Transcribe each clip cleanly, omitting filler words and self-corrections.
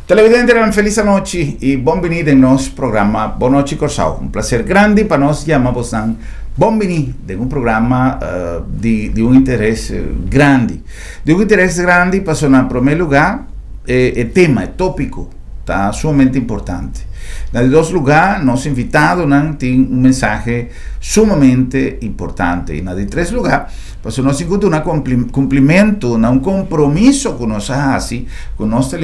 Televidente, una felice noche y bienvenido en nuestro programa Boa Noite Corsao. Un placer grande para nos llamamos bienvenido en un programa de un interés grande. De un interés grande para en primer lugar el tema, el tópico, está sumamente importante. En dos lugares, nos invitados tienen un mensaje sumamente importante. Y en tres lugares, pues nos encuentra un cumplimiento, un compromiso con nuestra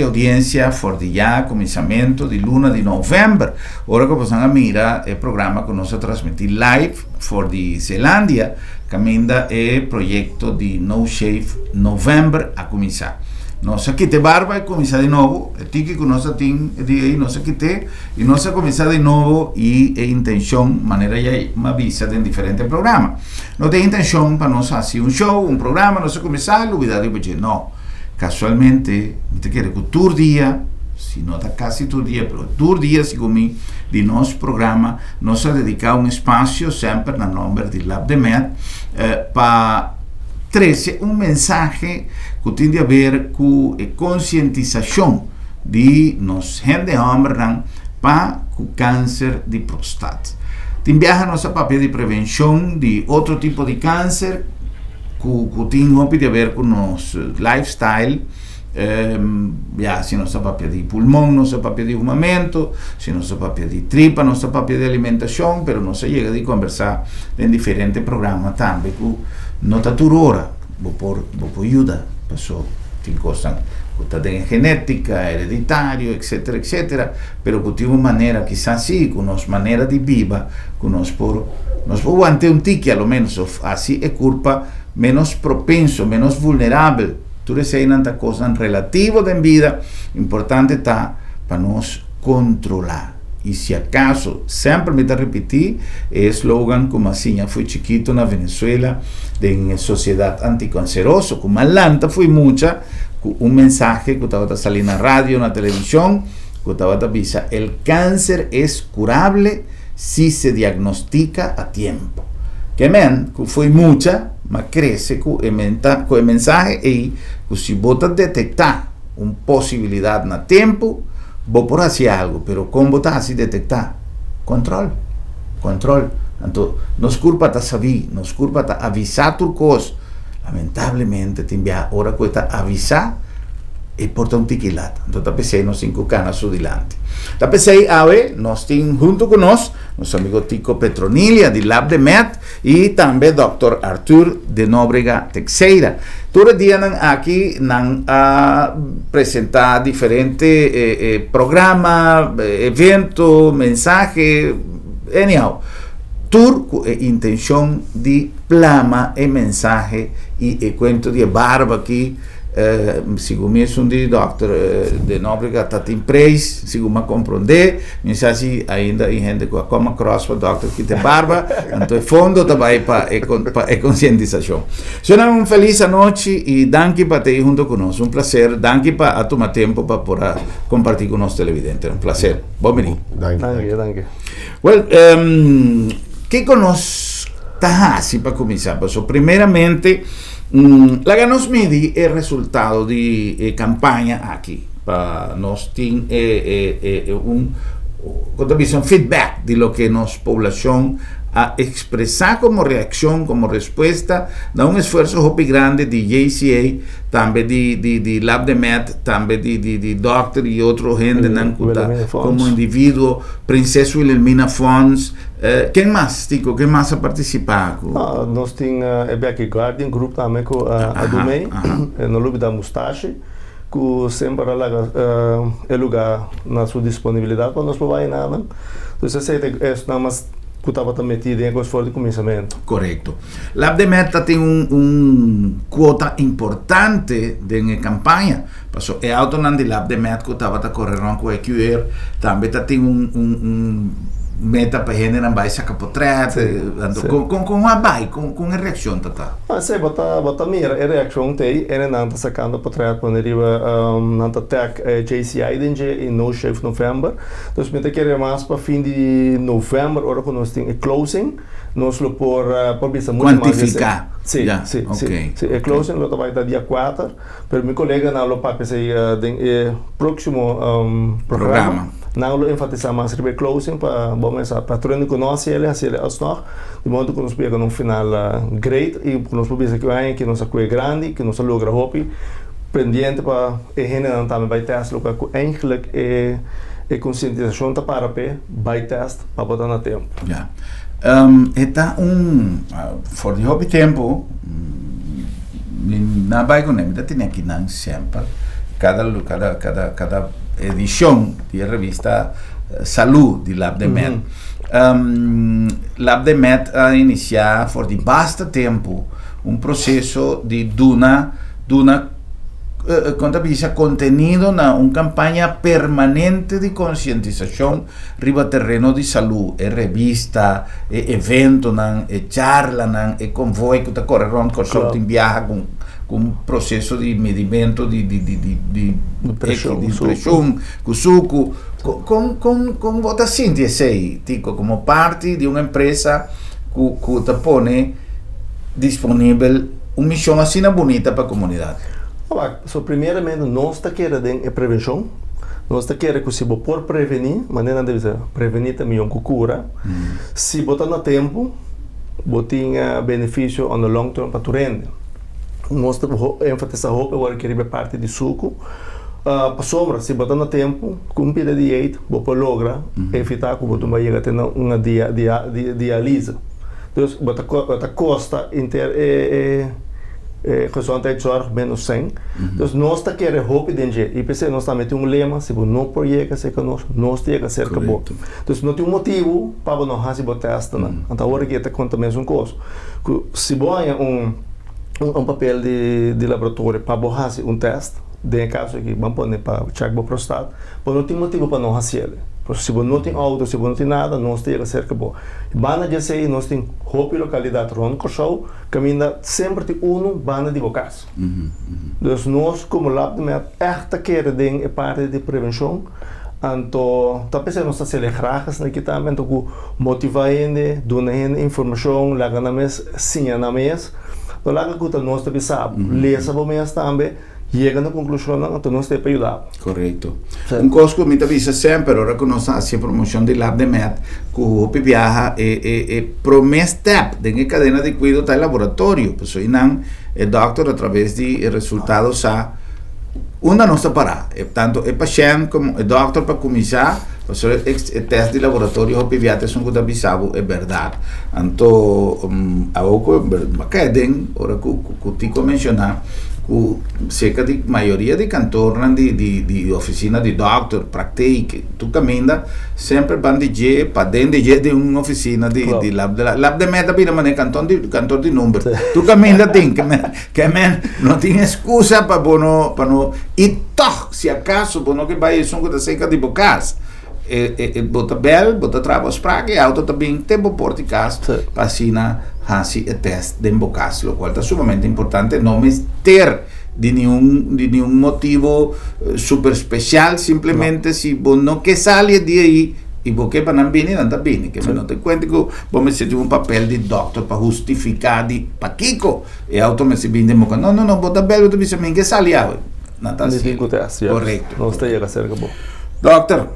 audiencia for the ya comenzamiento de luna de noviembre. Ahora que pasan a mirar el programa que nos transmitir live for the Zelandia, camina el proyecto de No Shave November a comenzar. Nossa quite barba e começar de novo, é que nossa tem de aí nossa quite e nossa começar de novo e a intenção, maneira já uma visa em diferentes programas. Não tem intenção para nós fazer um show, um programa, nós começar, novidade depois não. Casualmente, te quero que todo dia, se não está quase todo dia, mas todo dia se comigo de nosso programa, nós dedicar um espaço sempre na nome de Lab de Med para trazer um mensagem que tem a ver com a conscientização de nós, gente homem, para o câncer de próstata. Tem viaja nossa papel de prevenção de outro tipo de câncer que tem a ver com nosso lifestyle, se nosso papel de pulmão, nosso papel de fumamento, se nosso papel de tripa, nosso papel de alimentação, mas nós chega de conversar em diferentes programas também que não está por hora, vou ajuda. Pessoa tem coisa que tem genética, hereditário, etc, etc, pero que tem uma maneira que assim, com nossa maneira de viva, que nós podemos ante um tique, ao menos, assim é culpa menos propenso, menos vulnerável. Tudo isso aí não é coisa relativa da vida, importante está para nós controlar. E se acaso, sempre me está repetir, é slogan como assim, fui chiquito na Venezuela, em sociedade anticancerosa, como Atlanta foi muita, um mensagem que estava salindo na rádio, na televisão, que estava dizendo, o câncer é curável se se diagnostica a tempo. Que foi muita, mas cresce com o mensagem aí, que se você detectar uma possibilidade na tempo, vou por fazer algo, pero como botar assim detectar? Controle. Então, nos culpa tá saber, nos culpa tá avisar tudo coisa. Lamentavelmente, tem a hora que tá avisar e porta um tiquilado. Então, tá pensei nos 5 canas adiante. Tá pensei, nós temos junto com nós, nosso amigo Tico Petronilha, de Lab de Med, e também Dr. Arthur de Nóbrega Teixeira. Todo dia aqui apresentar diferentes programas, eventos, mensagens, anyhow. Tur com a intenção de plasmar a mensagem e o conto de barba aqui. Segundo é um de Dr. de Nóbrega está em praise, segundo me compreender, mas assim ainda em gente com a coma cross para Dr. que tem barba, então fundo também para a conscientização. Será uma feliz noite e danke para ter junto conosco, um prazer, danke para tomar tempo para poder compartilhar com os televidentes, um prazer, bem-vindo. Danke. Well, que conosco está assim para começar? Primeiramente, la que nos mide el resultado de campaña aquí. Nos tiene un feedback de lo que nos población a expresar como reacción, como respuesta, da un esfuerzo muy grande de JCA, también de Lab de Med, también de Doctor y otro gente como individuo, Princesa Wilhelmina Fons. Quem mais, Tico? Quem mais a participar? Nós temos o Becky Guardian Group também, com a Dumei, no Lube da Mustache, que sempre é lugar na sua disponibilidade para nós provar nada. Então, isso é nada mais que estava metido em coisa fora de começamento. Correto. Lab de Meta tem quota importante na campanha. É auto de Lab de Meta que estava correndo com o EQR, também tem meta para gente não vai sacar portrait, com uma bai, com a reação tata. Sim, bota mira, a reação tem, não está sacando portrait quando arriva não está tag JCI e no chef novembro, então meta querer mais para fim de novembro, hora quando nós tem closing, nós lo por bisa muito quantificar. Sim, o closing lo vai dar dia 4, pero meu colega não lo para pensar próximo programa. Não lo enfatizar mais sobre closing para para treino com nós ele alsnog de modo que nós pega um final great e nós podemos que nós é grande que nós logra hopi pendente para e gente também vai testar o que eigenlijk é conscientização para vai test para botar na tempo. Ja. Está for the hobby tempo na vai com ele tem aqui não sempre cada edição da revista Saúde de Lab de Med. Lab de Med a iniciar por de basta tempo processo de duna contabiliza contenido na campanha permanente de conscientização riba terreno de saúde, revista, evento, charla, convoy que está correndo com viaja com processo de medimento de pressão, cusuco, com bota síntese, tipo, como parte de uma empresa que te põe disponível uma missão assim bonita para a comunidade. Primeiramente, nós está querendo prevenção, nós está querendo que se por prevenir, maneira deve ser prevenir também com cura, se botar no tempo, botar benefício no long term para tu rende. Nós enfatizar roupa agora que é parte de suco, para sombra, se botar no tempo, cumprir a dieta, você logra evitar que você vai ter uma diálise. Então, você custa gezondheid zorg menos 100. Dus nós está querendo roupa dentro e pensei nós está metendo lema se você não projeta se conosco nós temos que ser bom. Dus não tem motivo para nós fazer o teste não. Então agora que está conta mesmo coisa. Se você papel de laboratório para fazer teste, de caso aqui vamos pôr para check o prostate, mas não tem motivo para não fazer ele. Se você não tem auto, se você não tem nada, nós temos que ser bom. Bana de sei, nós temos roupa e localidade Ron Corsau, caminha sempre de bana de bocas. Então nós como lab de met echt querem parte de prevenção. Então, talvez nós estamos graças na que também então motivar ele, dar informação, lá na mes, sim na mes. Então lá que nós também sabe, lesa o mês também. Chega na conclusão, então nós temos que ajudar. Correto. Coisa que me avisa sempre, agora que nós fazemos a promoção do Lab de Med, que o viaja é primeiro step da cadeia de cuidado do laboratório. Por isso, o doctor, através de resultados, não está parado. Tanto o paciente como o doctor para começar, o teste de laboratório, o pediatra são que avisam, é verdade. Então, algo que é bem, agora que o Tico mencionar, cerca de maioria de cantoras de oficina de doctor, pratica, tu caminha sempre van para dentro de uma oficina de lab de meta bem maneira cantor de número. Tu caminha tem que não tem excusa para não e se acaso bono que vai isso que cerca de bocas bota bel, bota travas praga e auto também tempo porticas para assinar hasi o teste de bocas, o qual é sumamente importante, não ter de nenhum motivo super especial, simplesmente se não que sai de aí e porque para não vir, não está bem, que não te conta que vamos fazer papel de doctor para justificar de Kiko e auto me se bem de moca, não, bota bel, bota bem que sai aí, não está assim, correto. Não está aí cerca bom. Doctor,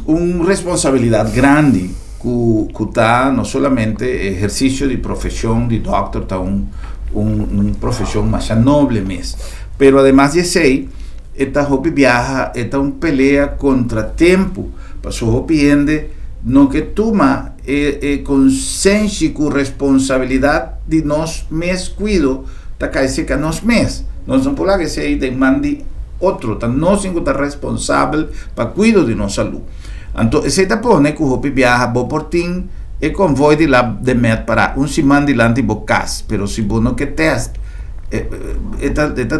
uma responsabilidade grande que está não somente exercício de profissão de doctor, está uma profissão mais nobre mesmo, pero además de sei, esta hobby viaja, esta uma pelea contra tempo, para o hobby ende, não que toma consciência com responsabilidade de nós mesmos cuido, tá caíse que nós mesmos, nós não podemos que sei demande outro, então nós somos responsáveis para cuidar de nossa saúde. Então, esse tapone que o hobby viaja, vou por ti, e convoy de Lab de Med para semana dilante bocas, pero se você não que teste,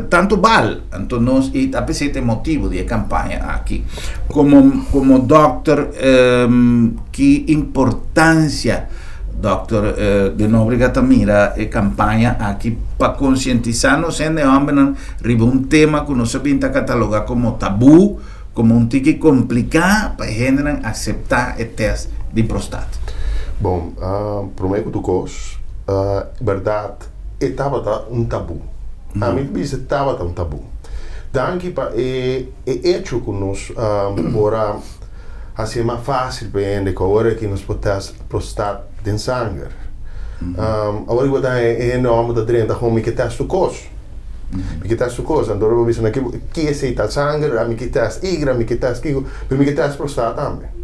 tanto bal, entonces y a pesar de motivo de campaña aquí como doctor qué importancia doctor de no obligata mira campaña aquí para concientizarnos en un tema que no se pinta catalogar como tabú, como un tique complicado para gente aceptar el test de próstata. Bom, prometo tu cos, verdade, estava um tabu. A mim estava um tabu. Danke para hecho que nós agora assim mais fácil para ele que agora que nós podemos prostar de sangue. Agora eu vou dar nome da drena como que testa o cos. Que testa o cos, então eu vou dizer que aceita sangue, a mim que testa igra, a mim que testa que, para mim que testa prostar também.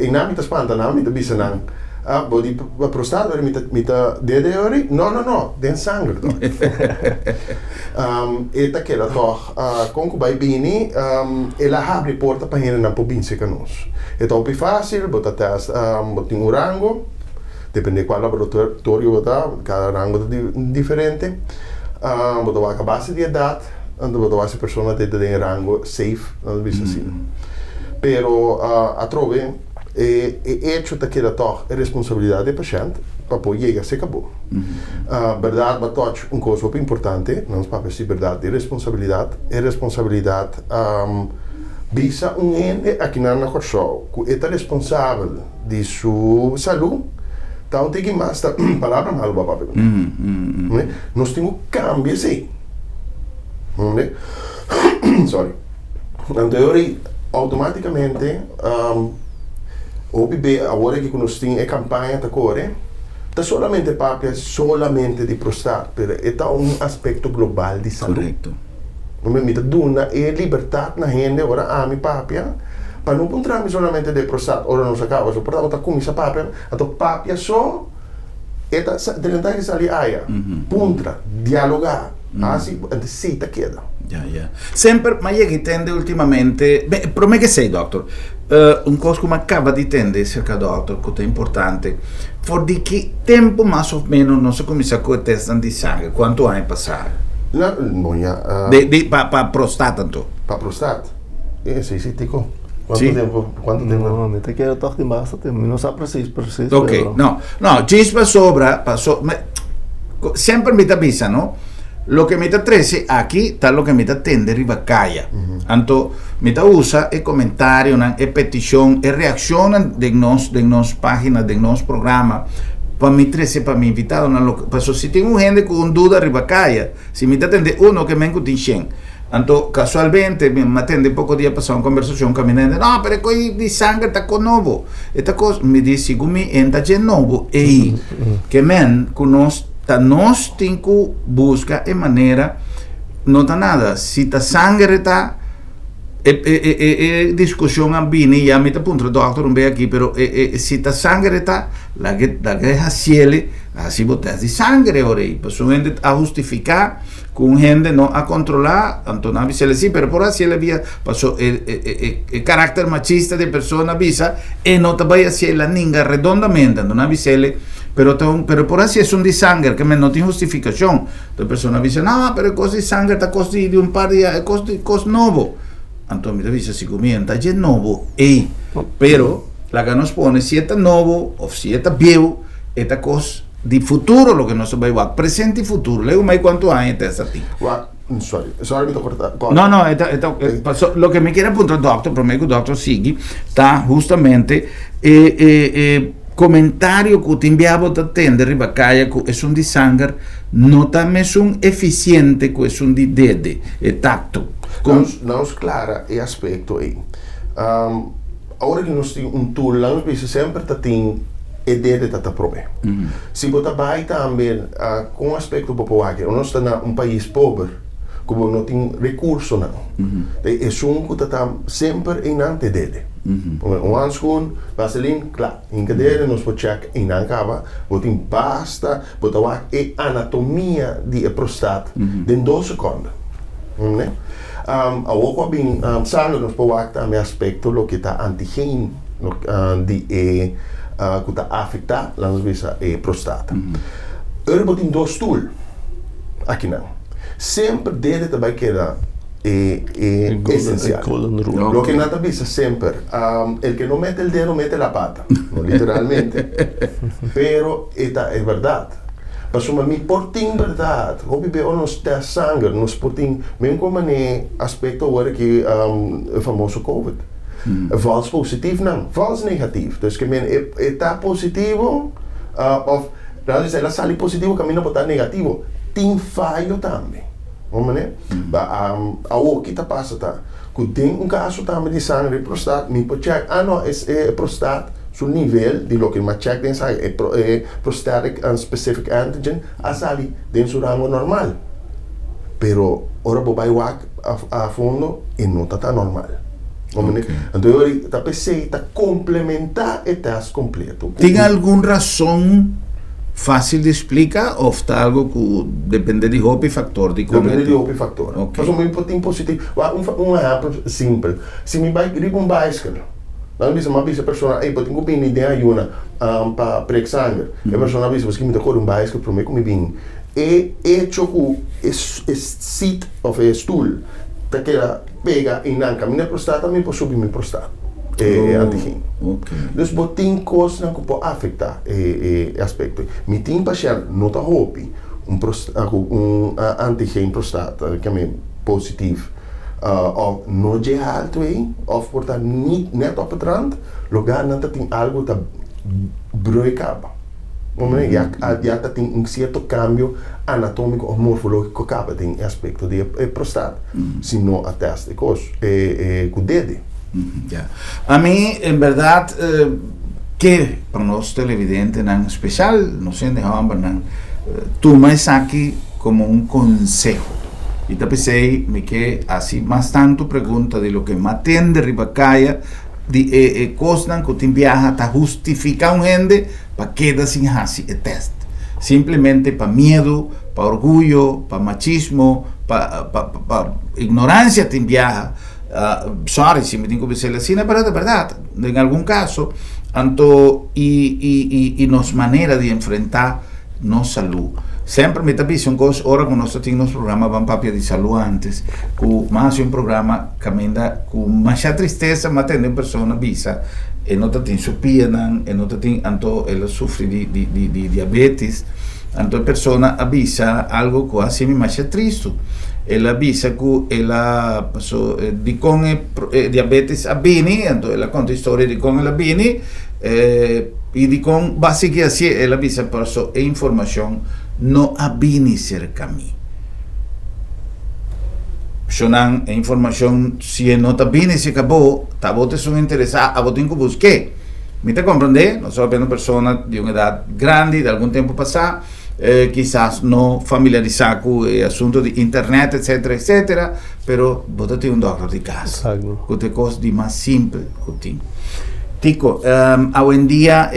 E na minha espanta na minha bisa nang body prostata mita dede ori no den sangue do eta que ela toch conco vai bini ela abre porta para gente na pobinse canos é tão fácil bota test botin um rango depende qual laboratório bota cada rango diferente bota a base de idade bota a pessoa de rango safe não bisa assim pero a trove hecho daquela toch é responsabilidade do paciente para poder chegar se acabou. Verdade, mas coisa muito importante, não para ser verdade, é responsabilidade visa ente aqui na corso que é responsável de sua saúde. Então tem que mais palavra mal para nós temos cambio assim. Sorry. Então automaticamente OBB agora que nós temos a campanha da Core está solamente papia solamente de prostar pero é um aspecto global de saúde correto me dona é liberdade na gente agora a mi papia para não encontrar solamente de prostar ora não se acaba só portanto com essa papia então papia só é tentar que sair aia puntra dialogar assim se tá queda. Sempre, ma io che tende ultimamente, per me che sei, doctor, un cosa come acaba di tende, cerca doctor, che è importante, for di che tempo, más o meno, non so come si accoglie testa di sangue, quanto hai passato? Pa prostata, tu? Pa prostata? Sì, dico. Quanto tempo? No, mi te quiero toch di basta tempo, non sa preciso. Ok, pero... no, gispa sopra, sempre mi avvisa, no? Lo que me está 13 aquí está lo que me está tende riba calla. Anto me está usa e comentario, e petición, e reacción de nos páginas, de nos programa. Para mi 13, para mi invitado, para si tengo gente con duda riba calla, si me está tende uno que me encuentre Anto casualmente me atende poco día pasado una conversación caminando, no, pero coi di sangue está con nuovo. Esta cosa me dice, come entra gen nuovo e che men conosce nós temos que buscar de maneira não está nada se está sangue está discussão ambini já me está ponto doutor não veio aqui pero se está sangue está la guerra ciele assim botar de sangue ora aí pessoa gente a justificar com gente não a controlar então não se sim pero por assim ele via passou o caráter machista de pessoa visa e não vai ser la ninga redondamente não avisa ele pero por así es un de sangre que no tiene justificación. La persona dice, no, pero cosa de sangre está cosa de un par de cosas nuevo. Entonces me dice, si comienza es nuevo, pero la que nos pone si está nuevo o si está viejo, esta cosa de futuro lo que no se va a igual, presente y futuro. Le digo, ¿más cuántos años está así? Sorry, mi corta. No, lo que me quiere apuntar, doctor, prometo, doctor Sighi, está justamente comentario que ti inviavo da tendere baccaia che è un di sangue non ta messo un efficiente che è un di dede e tatto non è clara e aspetto è ora che non sti un tool l'hanno visto sempre tatin e dede tata prove si può bai también con aspetto popolare non sta in un paese povero come non tem recurso não e un che tata sempre in ante dede um handschoen, vaseline, klaar. In cadeira nós podemos check in ancava, botin pasta, botar e anatomia de prostat em 2 segundos, né? A outra bem sangue nós podemos também aspecto lo que está antigênio, de que está afetar, lá nós vemos a prostata. Botin 2 stool. aqui não. Sempre deve também quedar essencial. Lo que nada dice sempre, el que no mete el dedo mete la pata, no literalmente, pero esta es verdad. Mas mi porting verdad, hopi be ons ter sangue, nos porting, mesmo como ne aspecto agora que o famoso COVID. Vals positivo não, vals negativo. Dus que men está positivo, of realmente ela sai positivo, caminha para estar negativo. Tem falho também. Vamos né? O que está passando? Quando tem caso também de sangue de prostate, me pode check, não, é prostate, sul nível de lo que me check den sai, é prostatic and specific antigen, a sali den su rango normal. Pero ora bo vai a fundo e não está normal. Okay. Então eu está pensei está complementar e teste completo. Tem alguma razão fácil de explicar ou está algo que depende de hobby factor de como depende de hobby factor. Okay. Mas um pontinho positivo, um exemplo simples. Se me vai gripe bicycle, não bisa uma pessoa, aí pode ter uma ideia aí para pré-sangue. A pessoa diz, você me tocou bicycle para mim como bem. E choco seat of a stool, daquela pega e não caminha prostata, me pode subir minha prostata. Antigênio. Okay. Dus botin coisas que pode afetar aspecto. Me tem paciente não está hopi antigênio prostata que é positivo. Of não é alto of portar net op het rand, lugar não tem algo que broicaba. Já tem certo cambio anatômico ou morfológico que tem aspecto de prostata. Se não atesta coisas com o dedo. Yeah. A mí, en verdad, que para nós televidentes, en especial, no sé, tú me aquí como un consejo. Y te pensé, me que así más tanto pregunta de lo que me atiende Ribacaya, de cosas que te viaja, te justifica un gente para quedar sin hacer el test. Simplemente para miedo, para orgullo, para machismo, para ignorancia te viaja. Sorry si me tengo que decir así, pero de verdad, en algún caso, y nos manera de enfrentar nos salud. Sempre me tabi son cosas, ahora con nosotros tenemos programa van papia de salud antes, con más un programa que camina con más tristeza, más tener persona visa, e no te tiene su pierna, e no te tiene, anto él sufre de diabetes, anto persona avisa algo que hace mi más triste. Ela avisa que ela passou de com diabetes a bini, então ela conta a história de com ela bini e de com basicamente assim ela avisa passou a informação não a bini cerca mim. Sonan a informação se não tá bini se acabou, tá bote são interessado, a bote que busque. Me te compreende? Nós somos uma pessoa de uma idade grande, de algum tempo passado. Quizás no familiarizar con el asunto de internet, etcétera, etcétera, pero vos tenés un doctor de casa, que te cosas de más simple. Tico, hoy en día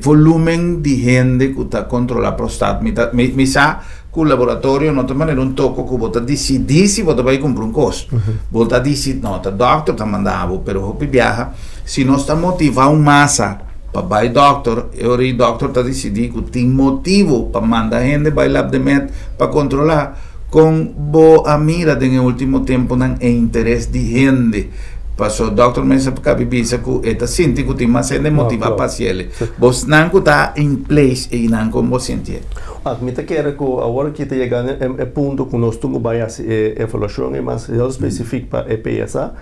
volumen de gente que está controla la prostata, me sa que el laboratorio no te manera un toco que vos decidís si vos te vas a comprar un cosa. Vos te decidís, no, el doctor te mandaba, pero vos viaja, si no está motivado en masa, para ir doctor, e ora o doctor está decidindo que tem motivo para mandar gente para lab de med para controlar com boa mira no último tempo não é interesse de gente passou o doctor mesmo para bibisa que está sentindo que tem mais gente motivada para ele você não está em place e não como você sente admita que era que agora que está chegando é ponto que nós temos várias avaliações é mais específico para EPSA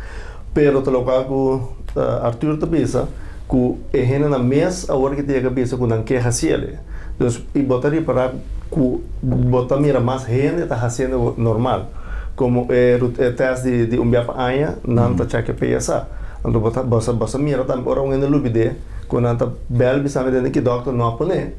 pero te local que Arthur está pensa que é gente na mesa agora que tem a cabeça que não quer fazer então e botaria para que botar mira mais gente está fazendo normal como o teste de biapa aia não está check PSA então botar mira também ora um lubide quando está bel bisa me que doctor não apone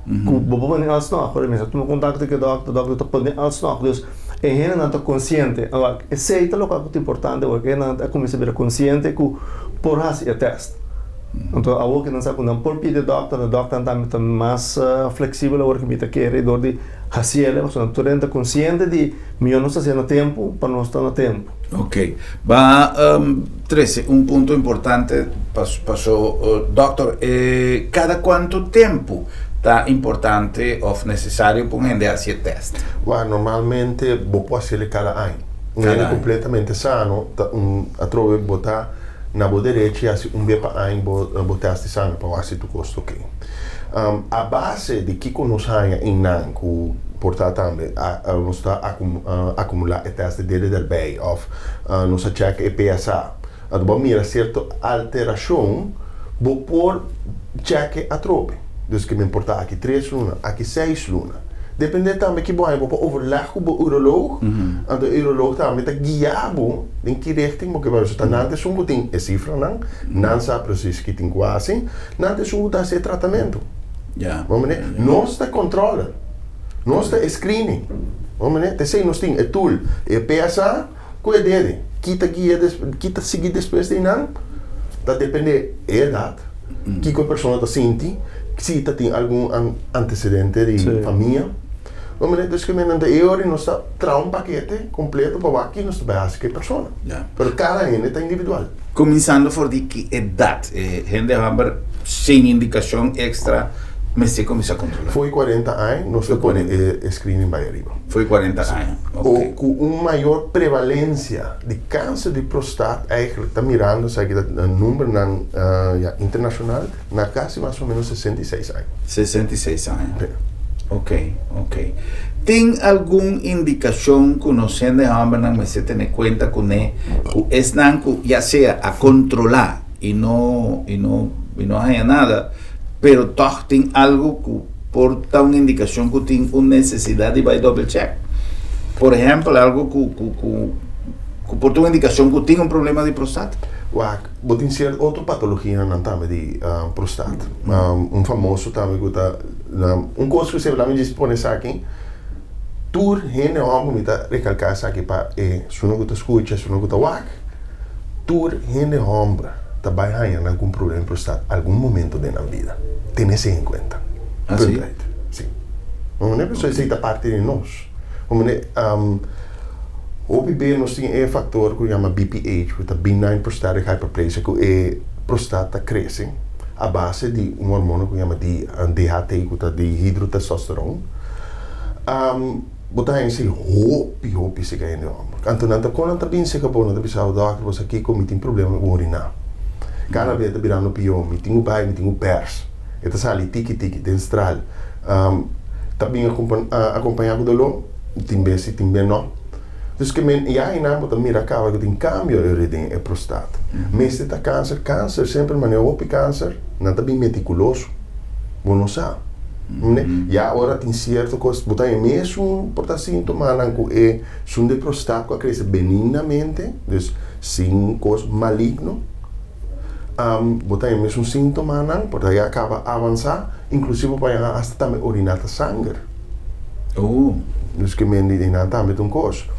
que bobo nem as não agora mesmo tu contacto que doctor está pone as não então é gente não está consciente agora esse é o local que é importante porque não é como se ver consciente que por fazer o teste. Então, a outra não sabe quando por pedir doctor está mais flexível agora que me está querendo dor de fazer, mas não está consciente de meu não está sendo tempo para não estar no tempo. Ok, va 13, un punto importante passou, doctor, cada quanto tempo tá importante ou necessário para gente fazer teste? Normalmente vou fazer cada ano. Ele completamente sano, a trove botar na boa direita e assim vez para ano botar teste sano para fazer tu custo ok. A base de que nós ganha em nanco portar também nós está acumular o teste dele del bem ou nós check e PSA. A do mira certa alteração vou por check a trove. Dus que me importa aqui 3 lunas, aqui 6 lunas. Depende também que bom, vou overleg com o uroloog. En de uroloog também está guiado em que richting, porque você está nante sumbo tem a cifra não sabe precies que tem quase, nante sumbo dá esse tratamento. Nós está controla, nós está screening. Te sei nós tem o tool, e PSA, coisa dele, quita guia, quita seguir depois de não, tá depende da idade, que a pessoa está sentindo. Se tem algum antecedente de família, dus que nós está traz paquete completo para aqui nós base que pessoa. Pero cada gente está individual. Começando por de que idade, gente vai sem indicação extra, mas se começa a controlar. Foi 40 anos, nós põe screening para arriba. Foi 40 anos. Okay. Com uma maior prevalência de câncer de próstata, está mirando aqui o número internacional, na casa mais ou menos 66 anos. 66 anos. Ok. Tem alguma indicação que nós temos que ter em conta que é já seja a controlar e não há nada, pero toch tem algo que porta uma indicação que tem uma necessidade de double check. Por exemplo, algo que porta uma indicação que tem problema de próstata. Vou ter outra patologia na também de próstata. Famoso também que tá coisa que sempre me diz por aqui. Tur gente homem me tá recalcar aqui para se não que escuta, se não que tur gente homem tá vai ganhar algum problema de próstata algum momento da vida. Tem isso em conta. Sim. Sim. Não é pessoa que está parte de nós. O bebê nós tem um fator que chama BPH, que é benign prostatic hyperplasia, que é próstata cresce a base de hormônio que chama DHT, que é dihidrotestosterona. Botar em si hopi se ganha no ombro. Então, quando está bem seca, não está pensando, doctor, você aqui tem problema com urinar. Cada vez está virando pior, me tem o pai, me tem o pers. Está ali tiki dentral. Está bem acompanhado do lo, tem bem não. Dus que já em nada também acaba que tem cambio de próstata. Mas está câncer sempre mas o câncer não está bem meticuloso. Não sabe. E agora tem certo coisa, botar em mesmo por sintoma que é de próstata que cresce benignamente, dus sem coisa maligno. Botar em mesmo sintoma por aí acaba avançar, inclusive para até também urinar sangue. Dus que menina também tem coisa.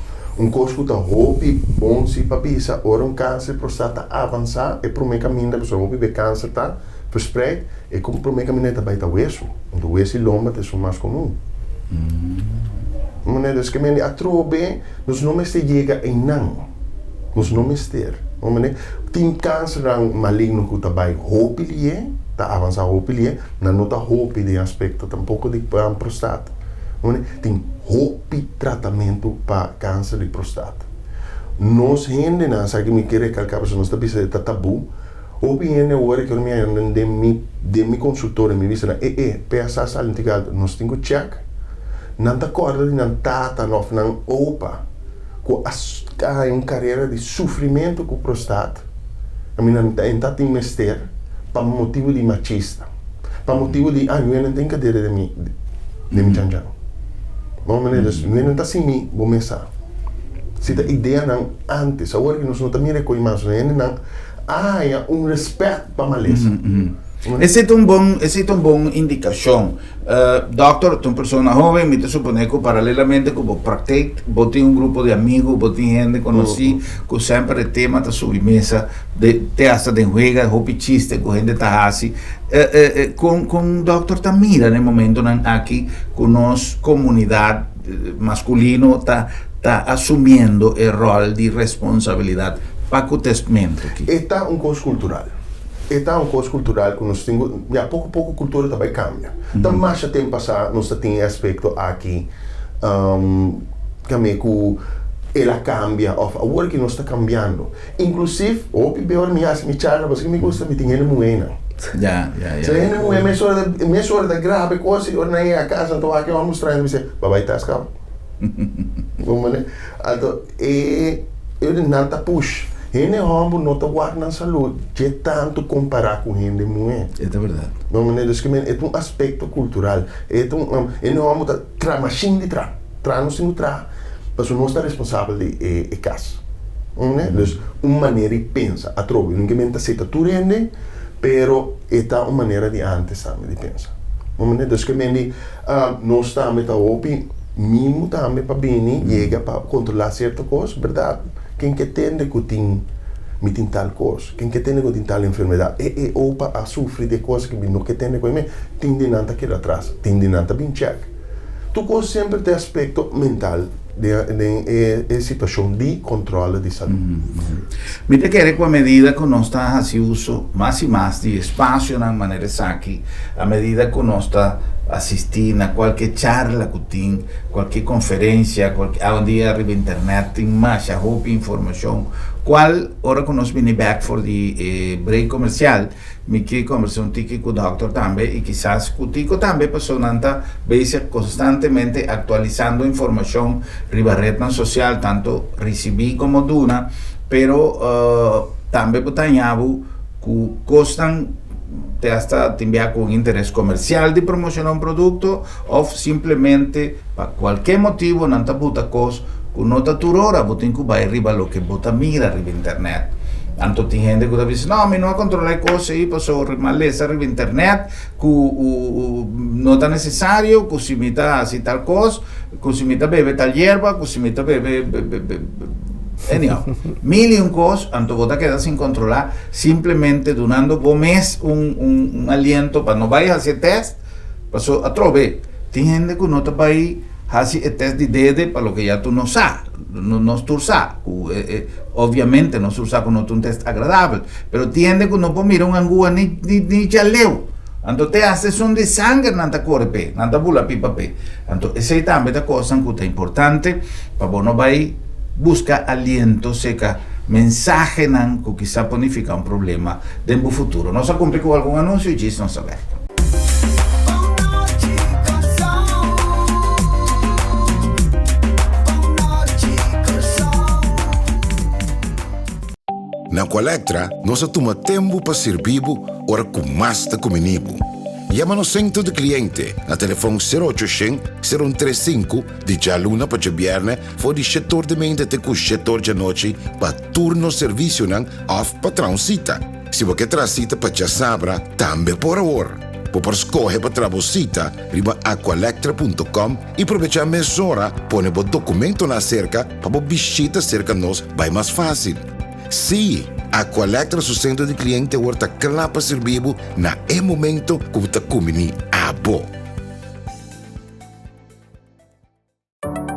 Coisa que está hopi bom se para bisa, ora câncer de próstata avançar e para o caminho da pessoa hopi câncer tá verspreid e como para o caminho está baita osso, onde o osso e lomba é o mais comum. Mas dus que menina atrobe, nós não se chega em não, nós não ter. Tem câncer maligno que está baita hopi lhe, está avançar hopi lhe, não está hopi de aspecto tampouco de próstata. Tem tratamento para câncer de próstata. Nós gente não sabe que me quer recalcar para nós está pensando que tabu. Houve gente agora que eu me de mi consultor me disse PSA salintigado nós temos que check. Não está corda de não tata não opa com a carreira de sofrimento com próstata. A mim não tem mestre para motivo de machista, para motivo de eu não tenho cadeira de me chanjar. Não está assim me começar. Se a ideia não antes, agora que nós não estamos reconhecendo, não há respeito para a maleza. Essa é uma boa indicação. Doctor, uma pessoa jovem, me supõe que paralelamente com a prática, você tem grupo de amigos, você tem gente conhecida, que sempre o tema da sobremesa, hasta de juega, hopi chiste, com gente está assim. Com o doctor está mira no momento aqui, com nossa comunidade masculina está assumindo o rol de responsabilidade para o testamento aqui. Está coisa cultural. uma coisa cultural que nós temos, pouco a pouco a cultura também cambia. Então, mais a tempo passar, nós temos aspecto aqui, que ela cambia, agora que nós está cambiando. Inclusive, o pior me charla, porque me gusta me tinha moeda. Já. Se é moeda, me sora da grave coisa, eu não ia a casa, então aqui vamos mostrar, e me diz, vai estar escapa. Vamos né? Então, eu não tá push. Ele homem não está guardando saúde, de tanto comparar com ele moeda. É verdade. Vamos né? É um aspecto cultural. Ele homem está tramachim de não se mas não está responsável de casa. Né? Então, uma maneira de pensar. A troca, não que aceita tudo, pero é uma maneira de antes também de pensar. Então, que nós também está open, mimo também para bem, chega para controlar certa coisa, verdade? Quem que tem que tem tal coisa, quem que tem que tem tal enfermidade, opa a sofrer de coisas que não que tem com mim, tem de nada que atrás, tem de nada bem check. Tu coisa sempre tem aspecto mental de situação de controle de saúde. Mira que com a medida que nós está fazendo uso mais e mais de espaço na maneira aqui, a medida que nós está assistindo a qualquer charla que tem, qualquer conferência, onde arriba a internet, tem mais roupa informação. Qual hora que nós vamos back for the break comercial, me que conversar um tique com o doctor também e quizás com o tico também passou nanta base constantemente atualizando informação riba rede social tanto recebi como duna, pero também botanhavo que costam te hasta enviar com interesse comercial de promocionar um produto ou simplesmente para qualquer motivo nanta buta coisa que não está tudo hora botem que vai arriba lo que bota mira arriba internet. Tanto tem gente que diz, não, mas não controlar coisas aí, passou maleza arriba internet, que não está necessário, que se imita assim tal coisa, que se imita bebe tal hierba, que se imita bebe anyhow, mil e coisas, então você queda sem controlar, simplesmente donando por mês aliento para não vai fazer teste, passou a trove. Tem gente que não está vai fazer teste de dedo para o que já tu não sabe. Não tu sabe, obviamente não sabe que não é um teste agradável, mas tiende que não pode mirar uma angua nem já leu. Então te haces de sangue na tua corpo, na tua bula pipa pé. Então essa é também a coisa que é importante para você não vai buscar aliento seca mensagem que quizá pode ficar um problema no futuro. Nós cumprimos com algum anúncio e diz não saber. Na Colectra, nós toma tempo para servir ora com mais de comunibo. Llama no centro de cliente na telefone 0800-035 de luna para viernes for de setor de mente até com setor de noite para turno serviço não off patrão cita. Se você traz cita para sabra, também por hora. Por escolher para trabalhar riba aqualectra.com e aproveitar a mesura, põe o documento na cerca para visita cerca nós vai mais fácil. Sim, a Colectra su centro de cliente orta clapa servibo na momento que você comini a bo.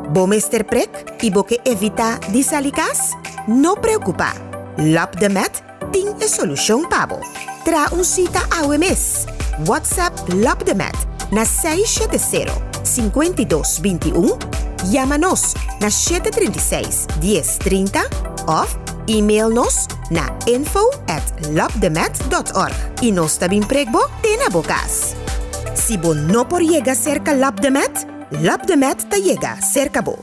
Bom Mr. Prek e você evita desalicas? Não preocupa. LabDemet tem a solução para você. Tra cita ao mês. WhatsApp LabDemet na 670-5221. Chama-nos na 736-1030 ou e-mail-nos na info@labdemet.org e nós também pregbo na bocas. Se você não por llegar cerca LabDemet, LabDemet te llega cerca bo.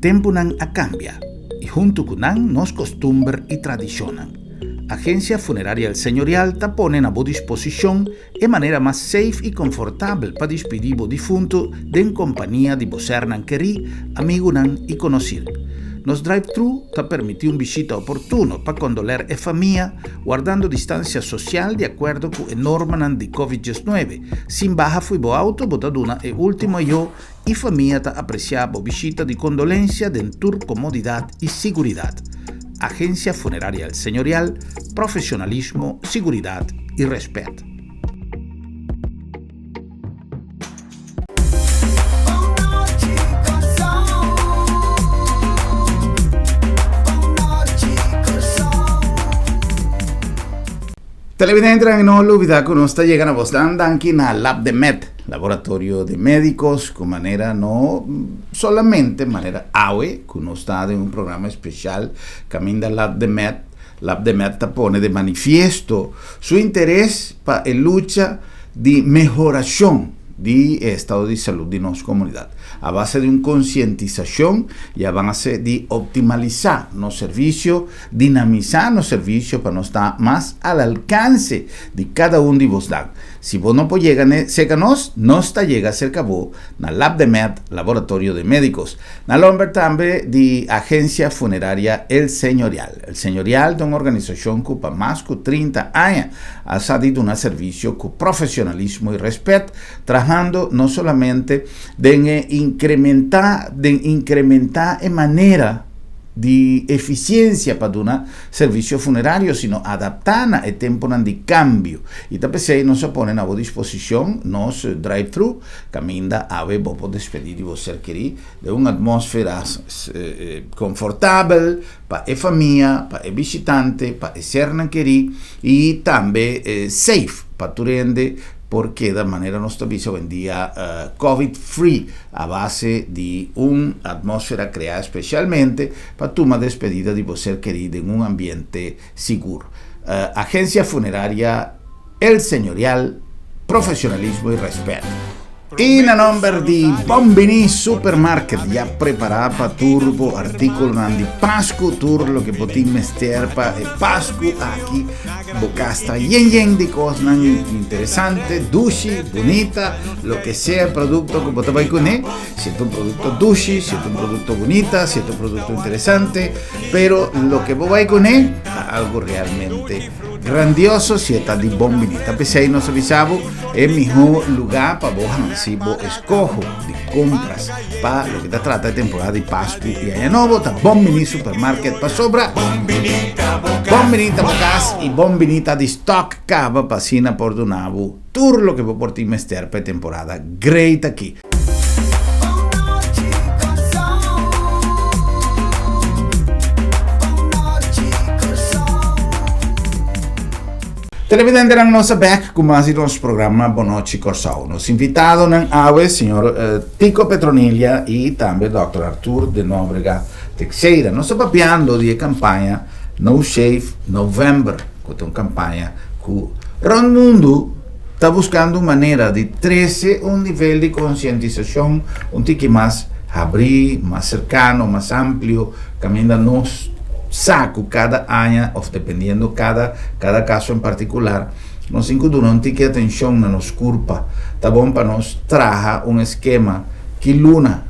Tempo nang a cambia, e junto com nang nos costumbres e tradiciones. Agencia Funeraria El Señorial te pone a vossa disposición de manera más safe y confortable para despedir o difunto en compañía de vos hernan querí, amigo y conocido. Nos drive-thru te permite una visita oportuna para condoler a familia, guardando distancia social de acuerdo con la norma de COVID-19. Sin baja fui bo auto, botaduna e último yo y familia te apreciaba visita de condolencia de tour comodidad y seguridad. Agencia Funeraria El Señorial, profesionalismo, seguridad y respeto. Televidentes, no olvidar que nos está llegando a vos aquí en el Lab de Med, laboratorio de médicos, con manera no solamente manera AWE, que nos está en un programa especial, camina Lab de Med. Lab de Med te pone de manifiesto su interés para la lucha de mejoración del estado de salud de nuestra comunidad, a base de una concientización y a base de optimizar los servicios, dinamizar los servicios para no estar más al alcance de cada uno de vosotros. Si vos no podés llegar cerca a nos está llega cerca a vos, na Lab de Med, laboratorio de médicos, na nombre también de Agencia Funeraria El Señorial. El Señorial es una organización que por más de 30 años ha salido un servicio con profesionalismo y respeto, trabajando no solamente de incrementar en manera de eficiencia para un servicio funerario, sino adaptar el tiempo de cambio. Y también nos ponen a vuestra disposición, nos drive-thru, camina a ver vos despedir de vos ser querido, de una atmósfera confortable para la familia, para el visitante, para el ser querido y también safe para tu rende, porque de manera nuestra visa hoy en día COVID-free a base de una atmósfera creada especialmente para tu despedida de vos ser querido en un ambiente seguro. Agencia Funeraria El Señorial, profesionalismo y respeto. Y en nombre de Bombini Supermarket, ya preparada para turbo artículo de Pascu, tur lo que potin mester para Pascu aquí, bocasta yen de cosas interesantes, dushi, bonita, lo que sea producto que vos vais con él, si es un producto dushi, si es un producto bonita, si es un producto interesante, pero lo que vos vais con él, algo realmente grandioso, si está de Bombini. Tapecei nos avisamos, es el mejor lugar para vos si vos escojo de compras para lo que te trata de temporada de Pascu y Año Nuevo, está Bombini Supermarket para sobra, Bombinita Bocas y Bombinita de Stock Cava Pasina por Donavo, tour lo que vos por ti mester para temporada great aquí. Televidente ng nossa back kumasi nos programa Bonochi Corsao. Nos invitado ng AWE, signor Tico Petroniglia e também Dr. Arthur de Nóbrega Teixeira. Nós estamos papiando de campanha No Shave November, que é uma campanha que o mundo está buscando uma maneira de trazer um nível de conscientização um tique mais abrir, mais cercano, mais amplo, caminhando nos saco cada año, o dependiendo cada caso en particular, nos incluye un tique de atención na nos culpa, tá bom para nos traja un esquema que luna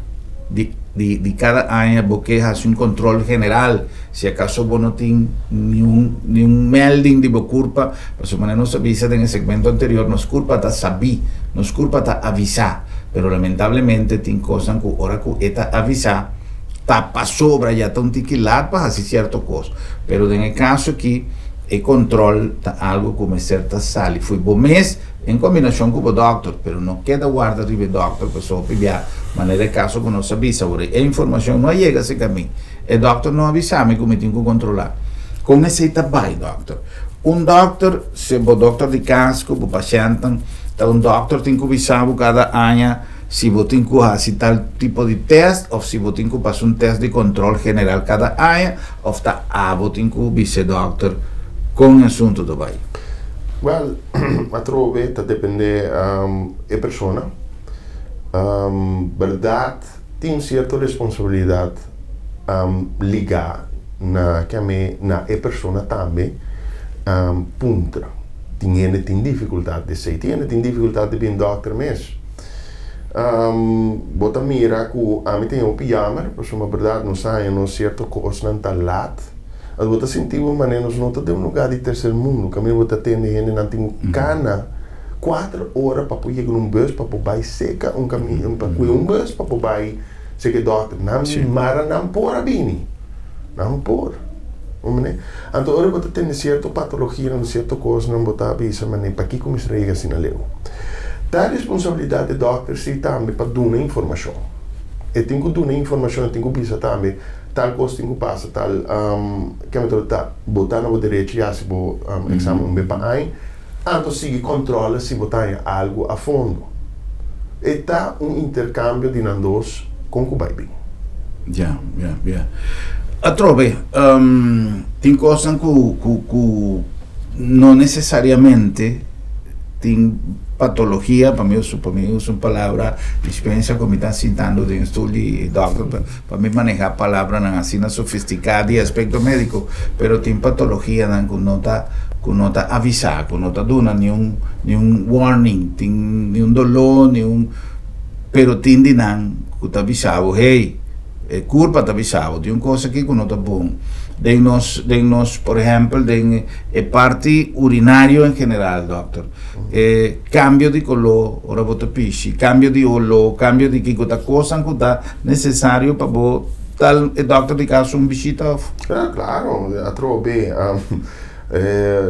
de cada año, porque hace un control general, si acaso vos no tienes ni un melding de bo culpa, por su manera nos avisa en el segmento anterior, nos culpa ta sabí, nos culpa ta avisar, pero lamentablemente tiene cosas que ahora que esta avisar, tapa sobra ya está un tiquilar para hacer cierto cosa, pero en el caso aquí el control está algo como cierta sal y fue bom mes en combinación con el doctor, pero no queda guarda de doctor, pues solo pillar manera de caso que no se avisa, porque la información no llega a ese camino, el doctor no avisa me como tengo que controlar, con ese tabai doctor, un doctor, se el doctor de casco, el paciente, un doctor tiene que avisar cada año si vos tienes que hacer tal tipo de test o si vos tienes que pasar un test de control general cada año o vos tienes que visitar doctor con el asunto de vai. Well, a trove depende de persona. Verdad, tiene cierta responsabilidad ligada na persona também puntra. Tem dificuldade de ser, tem dificuldade de vir doctor mesmo. Bota mira que a mim tem um pijama, por uma verdade não sai em certo coisa não tá lat. Mas bota sentir uma maneira não tá de um lugar de terceiro mundo, que a mim bota tendo gente não tem cana 4 horas para poder ir num bus para poder seca um caminho para poder bus para poder seca doctor não mara não por abini não por então agora bota tendo certa patologia não certa coisa não bota avisa mas nem para que como esrega assim na leu. A responsabilidade do doctor se também para dar informação. E tem que dar informação, tem que pensar também, tal coisa tem que passar, tal, que me trata, botar na direita já se o exame bem para aí, então sigue controla se botar algo a fundo. E tá intercâmbio de nandos com o baby. Já. A trove, tem coisas que não necessariamente tem patologia, para mim uso uma palavra experiência como está citando de estudo e doctor, para mim manejar a palavra não assim sofisticada e aspecto médico, pero tem patologia que não está avisar, que não está dando nenhum warning, tem nenhum dolor, pero tem de não que está avisado, hey, culpa está avisado, tem uma coisa aqui que não está bom. De nos, por ejemplo, de parte urinario en general, doctor. Cambio di color, ora voto pisci, cambio di olor, cambio di qualche cosa che è necessario per tal doctor di caso un visita. Claro, a trobe.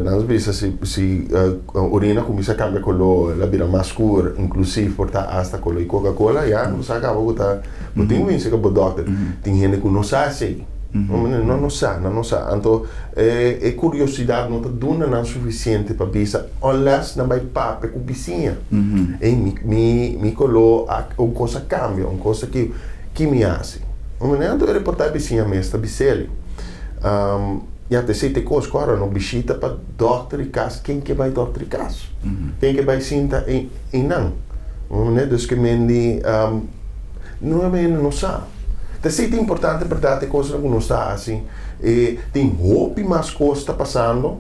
Nós vimos se urina começa a cambiar color, la vira mais escura, inclusive portar hasta color e Coca-Cola, já não sabe que tá. Não tem que o doctor, tem gente que não sabe assim. Não sabe. Então, é curiosidade não está dando suficiente para pensar, olha, não vai papo com vizinha. E me colou uma coisa cambia, uma coisa que me hace. Então, eu reportar a vizinha mesmo, bicele. E até se tem coisa, agora, não visita para doctor e casa, quem que vai doctor e casa? Quem que vai sentar em não? Então, que me não sabe. Então, é importante para ter coisas que não está assim. Tem roupa mais coisas está passando,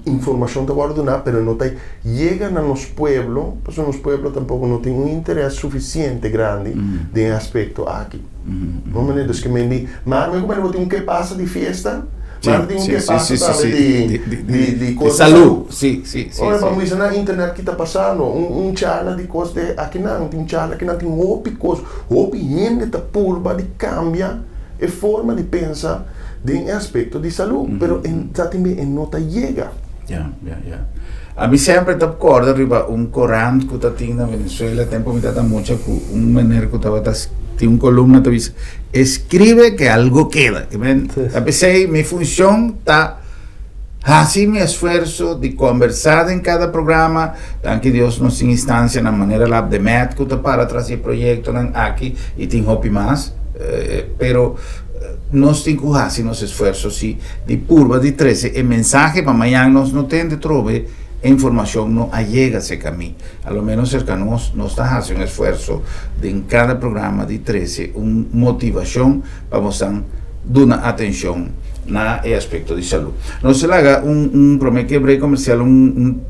informação está guardada, mas não tem chega nos pueblos, porque nos pueblos tampouco não tem interesse suficiente grande de aspecto aqui. Vamos ver, que me diz, mas como tem que passa de festa, mas tem que passa de coisas de saúde. Olha, vamos ver na internet que está passando, charla de coisas aqui não, tem charla que não tem roupa coisa, roupa gente está purba de cambia a forma de pensar de aspecto de saúde, pero também não chega. A mim sempre está recorda riba Corán que está tendo na Venezuela, tempo me está muito com menino que estava tem columna que diz escribe que algo queda. A veces mi función está así mi esfuerzo de conversar en cada programa, tan que Dios nos instancia na maneira lá de MET que está para trazer proyecto aqui e tem hopi mais, pero nós temos que fazer nosso esforço de curva de 13 e mensagem para amanhã nós não tem de trobe información no llega a ese camino. A lo menos cercanos nos hace un esfuerzo de en cada programa de 13 una motivación para mostrar una atención na aspecto de salud. No se le haga un break comercial, un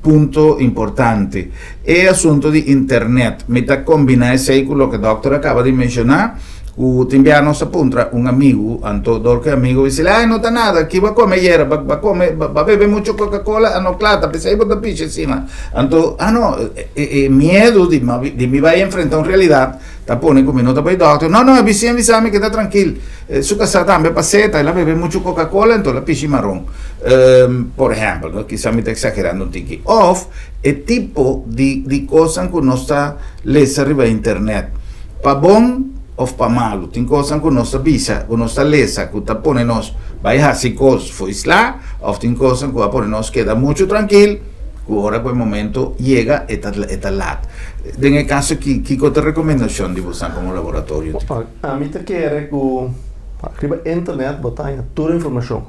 punto importante. El asunto de internet. Me está combinando ese con lo que el doctor acaba de mencionar. Te envia a nossa punta un amigo, Anto que amigo, dice, no está nada, aquí va a comer hiera, va a beber mucho Coca-Cola, no clata, pensé que botar piche encima. Anto, miedo de me vaya a enfrentar una realidad, te pone como nota para el doctor, no, avísame que está tranquilo, su casa también paseta, la bebe mucho Coca-Cola, entonces la piche marrón, por ejemplo, ¿no? Quizá me está exagerando un tiki. Off, el tipo de cosas que no está lesa arriba de internet, pa bon, of pa malo, tem coisa que nossa visa, que nossa lesa, que está pone nós vai a psicose foi lá, ou tem coisa que vai pone nós queda muito tranquilo, que agora por momento chega eta lá. Nesse caso que outra recomendação de você como laboratório? A mim te quer que a internet botar toda a informação.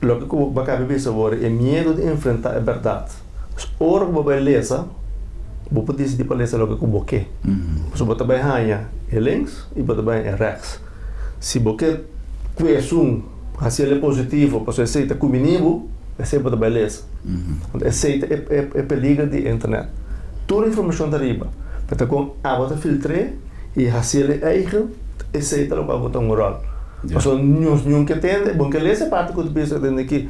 Lo que vai caber agora é medo de enfrentar a verdade. Ora que vai lesa vou poder decidir para ler logo que o boque. Se botar bem raia é links e botar bem é rechts. Se boque conhece se ele é positivo, você aceita comigo, é sempre beleza. Aceita é perigo de internet. Toda a informação da riba, para com a bota filtre e se ele é eigen, aceita o para botar moral. Porque nenhum que entende, bom que essa parte que eu penso que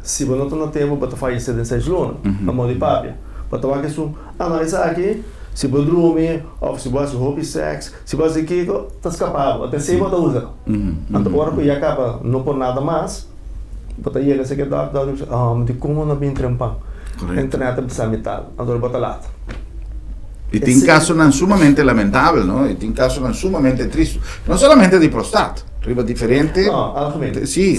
se você não tem tempo para fazer de 6 lunas, na mão de papel, para tomar que isso analisar aqui, se você dorme, ou se você hobby sex, se você aqui está escapado, até se você usa. Então, agora que já acaba, não por nada mais, você chega a ser que dá, mas como não vem trampar? Internet precisa metal, então bota lá. E tem casos sumamente lamentáveis, não? E tem casos sumamente tristes, não somente di prostata, riba differente. No, altamente. Sì.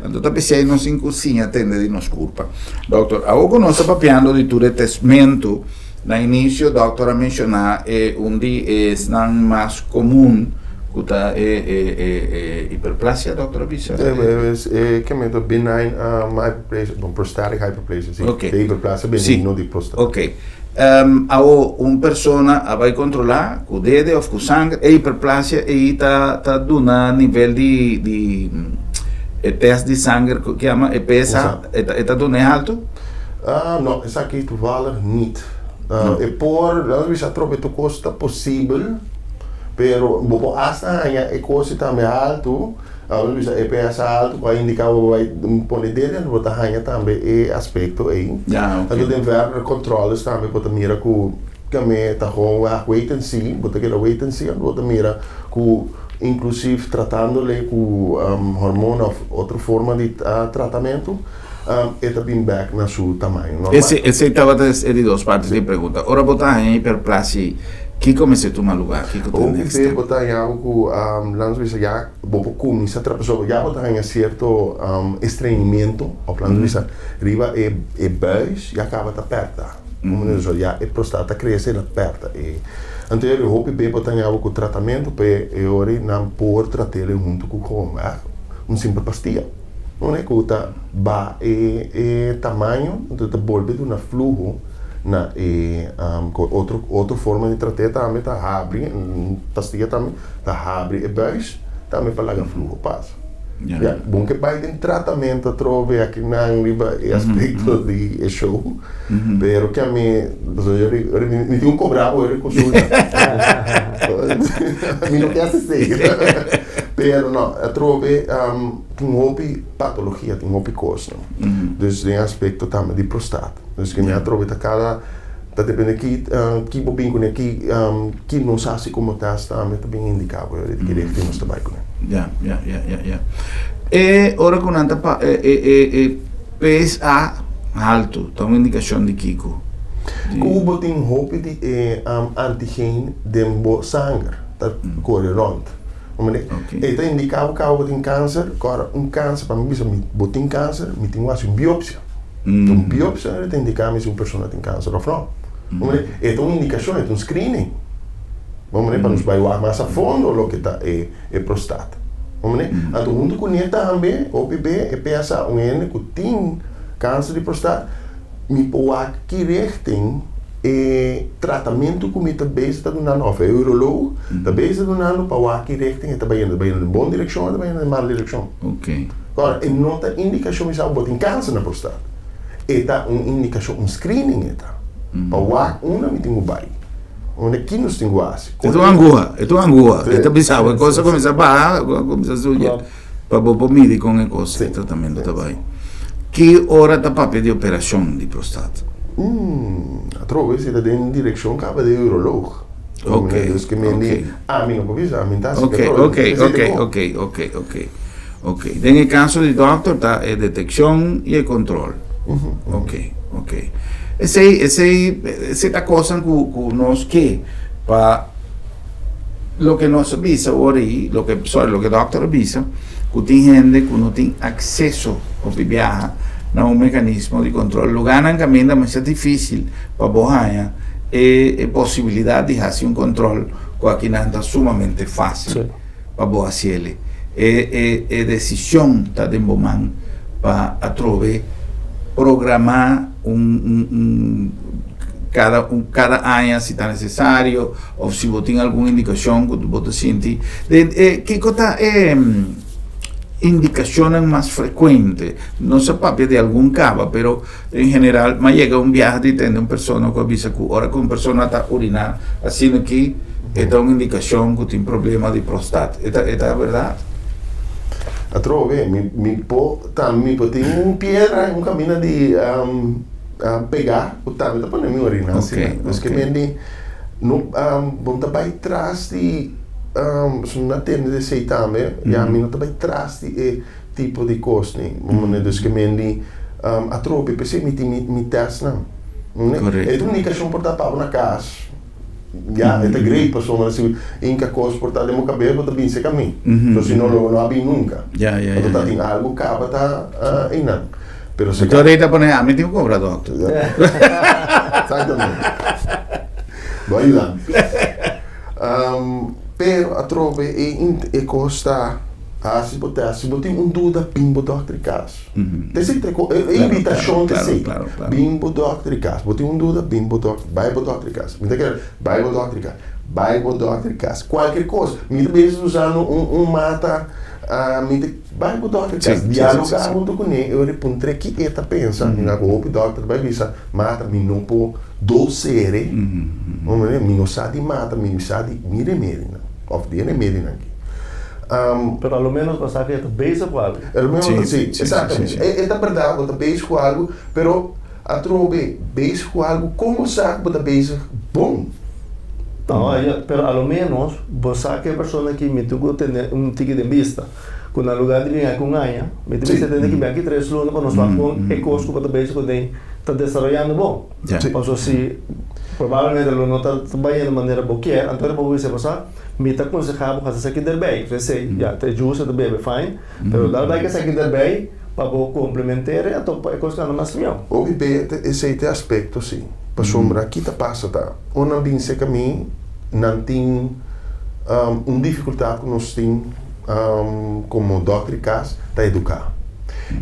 Allora, se non si incusina, tende di non scurpa. Doctor, avevo non sta papiando di tu testamento, da inizio, doctor, a menzionare un di snan mas comune, Kuta iperplasia, doctor Abisa? Chiamato benign hyperplasia, prostatic hyperplasia, sì. Okay. Iperplasia benigno di prostata. Ok. Ho un persona vai controllare con dede o con sangue e iperplasia e ta duna livello di test di sangue che chiama e pesa e ta duna è alto? No, essa aqui toevallig niet. E por, dat is troppo costa possibile. Pero bopo hasta hanya ekosi também alto, algo bisa EPS alto, vai indicar vai pone dele, não botar hanya também e aspecto aí. Então tem ver controles também botar mira com kami tá com a wait and see, botar aquela wait and see, botar mira com inclusive tratando-lhe com hormona ou outra forma de tratamento. E também back na seu tamanho. Esse estava de duas partes de pergunta. Ora botar em hiperplasia. Que comece tu malugar? Que o que botar em algo lanço isso já bobo como se outra pessoa já botar em certo estranhamento ou lanço isso riba e buis já acaba tá perto como nós já é prostata cresce na perto e então eu hope bem botar em algo com tratamento para eu ori não por tratar junto com um simples pastilha não é que tá ba e tamanho então tá volve de um fluxo na outra forma de tratar também tá abre pastilha também tá abre e buis também para largar fluxo passa bom que vai ter tratamento trove aqui na riba e aspecto de show pero que a mim me tem cobrado ele consulta a mim não quer assistir pero não trove tem hobby patologia tem hobby coisa dus tem aspecto também de prostata dus que me trove tá cada tá depende que bobinho com aqui que não sabe como tá também indicado ele que deve ter mais trabalho com Ja. E ora con anta PSA alto, tá uma indicação de Kiko. Kubo tem hope de antigene de sangue, tá corre rond. E tá indicado que algo tem câncer, agora câncer para mim bisa botin câncer, me tem quase biopsia. Biopsia ele tem indicado se uma pessoa tem câncer ou não. E tá uma indicação, é um screening. Vamos para nos vai mais a fundo o que está é prostata. Vamos então junto com ele também o bebê é pensa N que tem câncer de prostata me pode que tem tratamento que me também está dando a urologo também está dando para que tem está indo em boa direção está indo em má direção. Ok. Agora não tem indicação de saber tem câncer na prostata. Está uma indicação screening está para uma me tem bai. Onde aqui nos tem guas. É tua angua. É tua bisava. A coisa começa a barrar, começa a sujar. Para o midi com a coisa, tratamento também. Que hora está para pedir operação de prostata? Trovo se da em direção cava de urologo. Ok. Dus que me di, mim não pode a mim tá. Ok. Nel caso di doctor tá é detecção e controle. Ok. Essa coisa que nós que para lo que nós avisa ori, lo que doctor avisa, que tem gente que não tem acesso ao viajar a um mecanismo de controle. O ganham caminho, mas é difícil para borrar e possibilidade de fazer um controle com a que não é sumamente fácil para borrar ele. E decisão está de bom para trovar programar cada ano se está necessário ou se você tem alguma indicação que você sente que coisa indicaciones más frecuentes, no se papia de algún cava, pero en general, me llega un viaje y tiene una persona que avisa que ahora que una persona está urinando, así aquí, esta es una indicación que tiene problema de próstata. ¿Esta es verdad? A trove, mi tenho uma pedra, um caminho de pegar, o tá, me pone minha urina, assim, mas que me no bom tá vai trás de na tenda de sei também, e a mim não tá vai trás de tipo de coisa, né, mas que me a trove, pensei me teste não, é a única coisa por dar para na casa. Ja, это great persona, assim, em que a coisa por estar de meu cabelo, também se caminha. Então, se não há bem nunca. Então, tem algo que acaba tá ainda. Pero se então, ahorita pone, a mim tem um cobra, doctor. Exatamente. Vai lá. Pero a trove é costa, se botar dúvida, bimbo doctor caso. Tem sempre invitação de ser. Bimbo doctor caso. Botar dúvida, bimbo doctor, Bible doctor caso. Me quer Bible doctor caso. Bible doctor caso. Qualquer coisa. Muitas vezes usando mata Bible doctor caso. Dialogar junto com ele. Eu reponho que eta pensa. Na roupa doctor vai visar mata me não po docere. Me não sabe mata, me sabe mire. Of the enemy aqui. Pero ao menos você que está bezig com algo. Ao menos sim, exatamente. É verdade, você está bezig com algo, pero a trove bezig com algo, como sabe que você está bezig bom? Não, pero ao menos você que é a pessoa que me tuvo ter tique de vista. Quando no lugar de vir com ganha, me tem que ter que vir aqui 3 lunas para nós falar com ecos que você bezig com está desenvolvendo bom. Então se provavelmente ele não está trabalhando de maneira boa, então você vai passar. Me está aconselhando para você sair daí. Você sei, já tem justo também, fine. Mas dá para sair daí para complementar e então é coisa que não mais melhor. Obviamente esse aspecto sim. Para sombra aqui tá passa tá. Uma binse que mim não tem dificuldade que nós tem como doctor cas tá educar.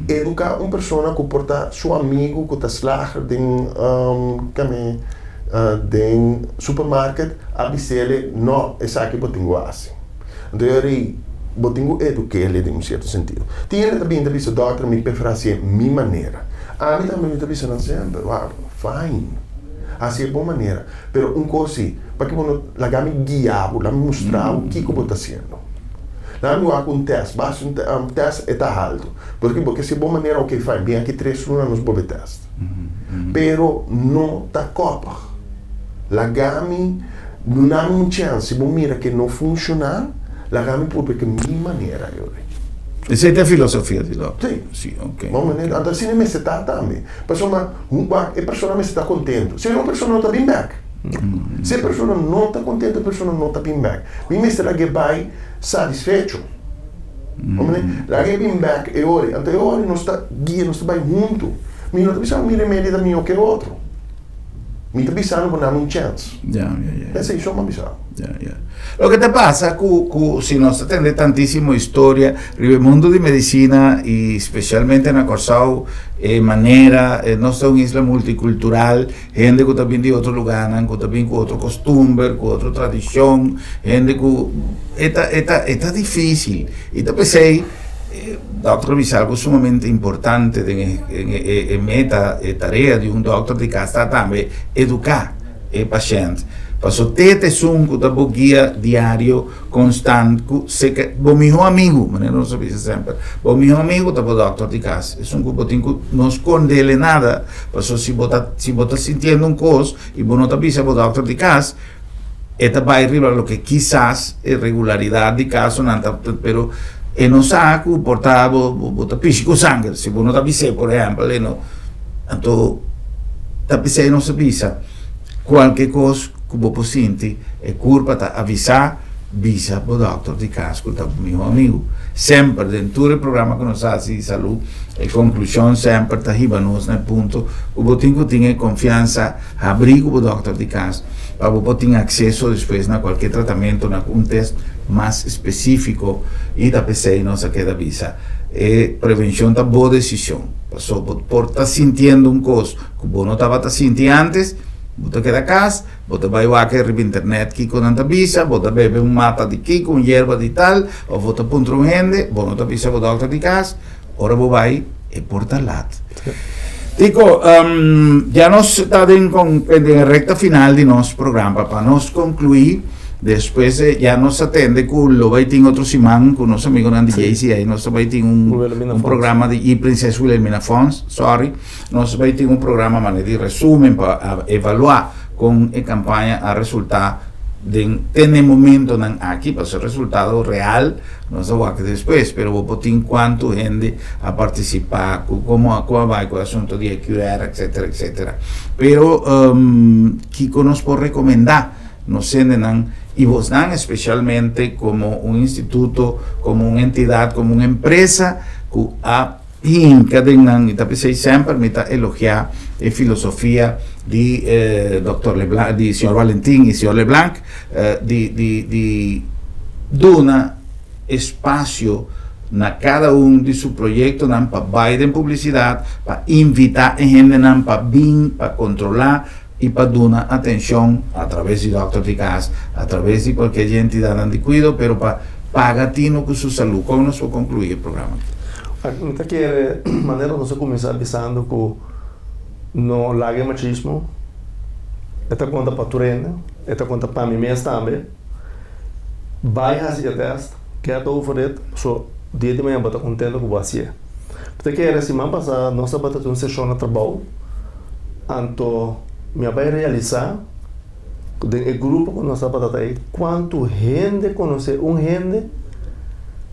Educar uma pessoa que porta seu amigo que está slager caminho den supermarket abisele no esa que botingo assim. Então eu botingo eduquele de certo sentido. Tinha também da vista doutor me prefere minha maneira. A mim também da vista não sempre, fine. Assim é boa maneira. Pero coisa, para que quando lá me guiar, lá me mostrar o que eu vou estar fazendo. Lá me hago teste, basta teste está alto. Porque se boa maneira ok fine, bem aqui 3 lunas nos bobe teste. Pero não tá copa. Lagami não há uma chance, bom mira que não funciona, lagami porque minha maneira eu. Essa é a filosofia de lá. Sim, ok. Bom, então assim não me está também. Pessoa, a pessoa me está contente. Se uma pessoa não está bem back, se a pessoa não está contente, a pessoa não está bem back. Me será que vai satisfeito. Lá que bem back é hora, então é hora não está guia, não está bem junto. Me não está me remédio da minha que outro. Me está pensando por dar uma chance. Essa é isso uma visão. Lo que te pasa si nos atende tantísimo historia, el mundo de medicina y especialmente en la Corsao, manera, no es una isla multicultural, gente que también de otro lugar, que también con otra costumbre, con otra tradición, gente que está difícil. Y te pensé, doctor, es algo sumamente importante en meta tarea de un doctor de casa también, educar el paciente. Passo tete sunco da guia diário constante, o meu amigo, mas não sabia sempre, o meu amigo da doctor de casa, é um que não esconde nada, passo se bota sentindo coisa e não está vendo o doctor de casa, esta vai arribar lo que quizás é regularidade de caso, pero e não sabe portar bota pisco sangue, se não está vendo, por exemplo, então está vendo não sabia qualquer coisa que você sente é culpa de avisar visa o doctor de casa que meu amigo sempre dentro do programa que nós fazemos de saúde a conclusão sempre está arriba-nos no ponto que você tem confiança abrir o doctor de casa para você ter acesso depois a qualquer tratamento a um teste mais específico e da PC não se queda visa e prevenção da boa decisão por estar sentindo coisa que você não estava sentindo antes Bota queda casa, bota vai wakker op internet ki con anta bisa, bota bebe un mata di ki con hierba di tal, o bota punto un hende, bono ta bisa bo doctor di casa, ora bo vai e porta lat. Dico, ya nos está en recta final di nostro programma, para nos concluir. Después ya nos atende con lo vai ting otro simán con unos amigos de JC ahí nos vai ting un programa de Princesa Wilhelmina Fons, nos vai ting un programa de resumen para evaluar con campaña a resultar en momento aquí para el resultado real no sé que después pero vos potin cuánto gente a participar cómo va con el asunto de EQR etcétera pero Kiko nos puede recomendar nos senden y vos dan especialmente como un instituto, como una entidad, como una empresa que ha y tapesei sempre mita elogiar la filosofía de Dr. Leblanc, di signor Valentin y signor Leblanc di dona espacio na cada di su proyecto nan pa Biden publicidad pa invitar gente nan pa bin pa controlar y para dar atención a través de doctor de casa, a través de cualquier entidad de cuidado, pero para pagatino con su salud. ¿Cómo nos puede concluir el programa? Então, que maneira nós começar avisando que não largue machismo, esta conta para turena, esta conta para mim mesmo também. Vai fazer a teste, que é todo oferecido, só dia de manhã para estar contente com você. Então, que era semana passada, nós estamos fazendo uma sessão de trabalho, então me vai realizar o grupo que nós estamos fazendo aí, quanto gente conhece gente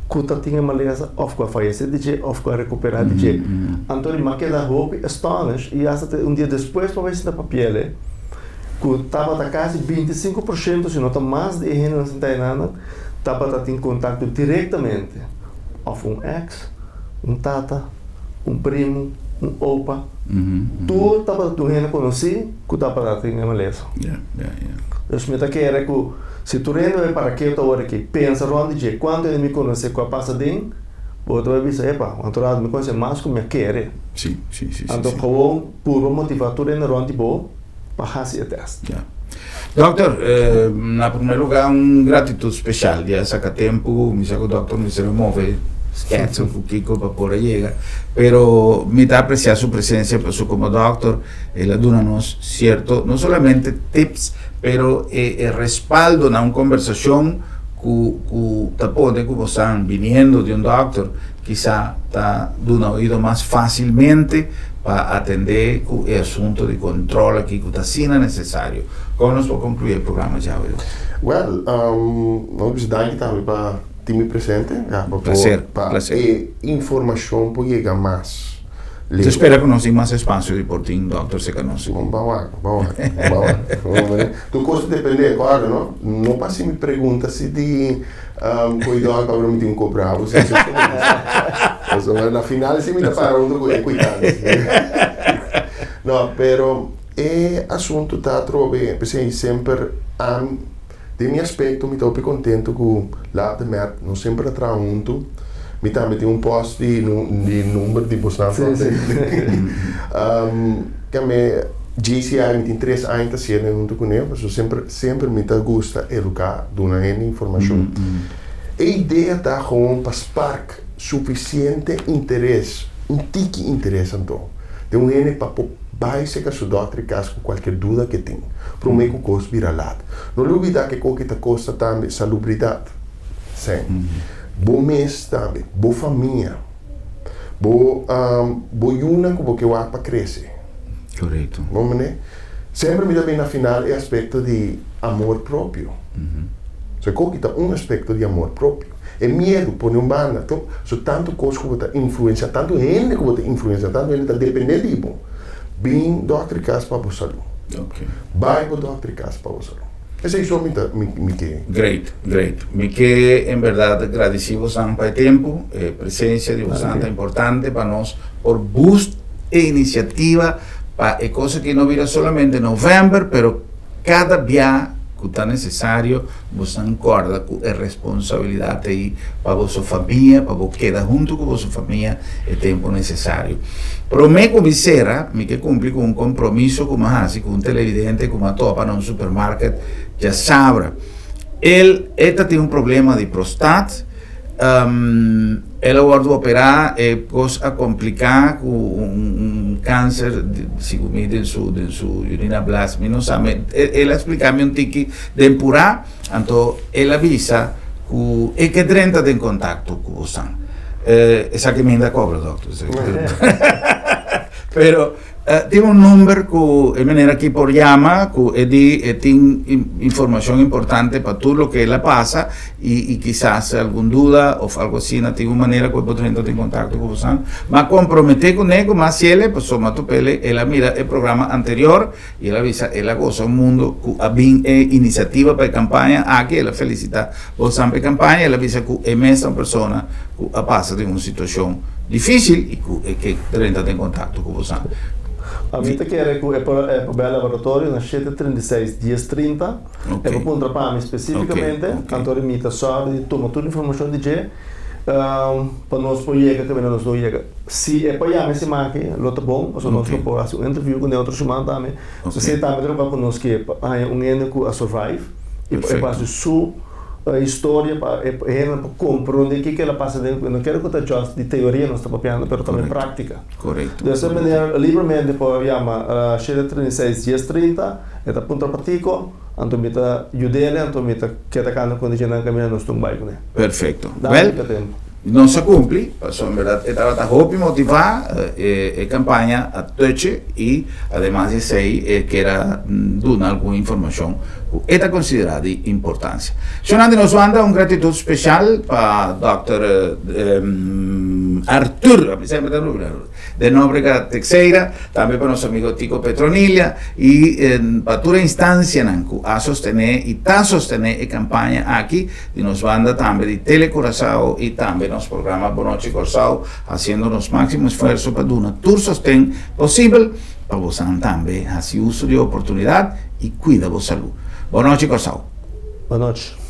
que está tendo uma lesão, ou que falece de ou que recuperar de então ele marca da roupa astonish e até dia depois para ver se está papel que estava da casa 25% se não está mais de gente não está nada estava tendo contato diretamente ou um ex, tata, primo, opa tudo estava do gente conheci que estava tendo uma lesão então me que era que se tu rende para que eu hora que pensa onde de quando ele me conhece com a passadinha você vai dizer epa antorado me conhece mais como quer sim então como por motivar tu rende onde bom para fazer teste Doctor, na primeiro lugar gratidão especial de sacar tempo me saco doctor me se remove scherzo un poquito para poder llegar, pero me da apreciar su presencia pues, como doctor, él ayúdanos, cierto, no solamente tips, pero el respaldo en una conversación que te pone como están viniendo de un doctor, quizá te da un oído más fácilmente para atender el asunto de control aquí que está necesario. ¿Cómo nos puede concluir el programa ya? Well, vamos a dar también para time presente, para informação pode chegar mais. Se espera que nós tenhamos mais espaço de portinho, doutor, se conosco. Vamos. Tu costa depende agora, não? Não passe me pergunta se de cuidado para me ter um cobravo, se na final se me dá para um cuidado. Não, pero assunto tá trobe, pensei sempre de meu aspecto, me estou contente com lá de merda, não sempre atrás junto. Me também tem post de número de bostante. Que me GCI me tem 3 anos a ser junto com ele, mas sempre me gusta educar, dar informação. A ideia está com para spark suficiente interesse, tique interesse então. De gente para vai ser que a doutora casa com qualquer dúvida que tem. Para o meio que o custo vira lado. Não olvidar que qualquer coisa também salubridade. Sim. Bom mês também, boa família, boa una que vai para crescer. Correto. Vamos né? Sempre me dá bem na final é aspecto de amor próprio. Se qualquer aspecto de amor próprio. É medo por banda. Então, tanto coisa que você influencia, tanto gente que você influencia, tanto gente que depende de você. Bem doctor casa para você. Vai para doctor casa para você. Ese es mi que. Great. Me que en verdad agradecido por el tiempo, presencia de bastante importante para nosotros, por boost e iniciativa, para cosas que no vira solamente en noviembre, pero cada día que está necessário, você acorda que é responsabilidade aí para a sua família, para você quedar junto com a sua família é tempo necessário. Para mim, como será, me que cumprir com um compromisso como assim, com um televidente, como a topa num supermercado, já sabe, ele tem um problema de próstata, ela guarda operar e pode complicar com um câncer segundo em sua urina plasma, não sabe, ela explica-me um tique de empurar, então ela avisa que 30 tem contato com o sangue. Essa que me ainda cobra, doutor. Pero tem um número que, de maneira que por chama, que tem informação importante para tudo o que ela passa e quizás alguma dúvida ou algo assim, tem uma maneira que pode entrar em contato com você. Mas comprometer com ele, mas se ele, pues soma tu pele, ela mira o programa anterior e ela avisa, ela goza o mundo que a iniciativa para a campanha, aqui ela felicita você para a campanha, ela avisa que é mesma pessoa que passa de uma situação difícil e que entra em contato com você. A mim que era para o laboratório na 736 dias 30, é para o trabalho especificamente, cantor imita só de toma toda a informação de G, para nós poder que nós não chega. Se é para já me se marque, lote bom, ou nós não podemos fazer um interview com outro semana também. Se você também trabalha com nós que é um eno a survive e para sua história para compreender o que ela passa dentro. Não quero contar just de teoria, nós estamos falando, mas também prática. Correto. Dessa maneira, livremente, para chamar 36 dias 30, é da ponta prático, então me está ajudando, então me está que está cantando quando a gente caminha no estômago, né? Perfeito. Não se cumpre, en verdad, estaba hopi motivar campanha a touch e además de sei que era dar alguma informação que é considerada de importância. Sonando nos manda gratitude especial para Dr. Arthur, sempre de Nóbrega Teixeira, também para nosso amigo Tico Petronilha e para toda a instância que a sostener e está sostener a campanha aqui de nos banda também de Telecoração e também nos programa Boa Noite Corsao, fazendo os máximos esforços para dar todo sostén possível para você também fazer uso de oportunidade e cuida da saúde. Boa noite, Corsao. Boa noite.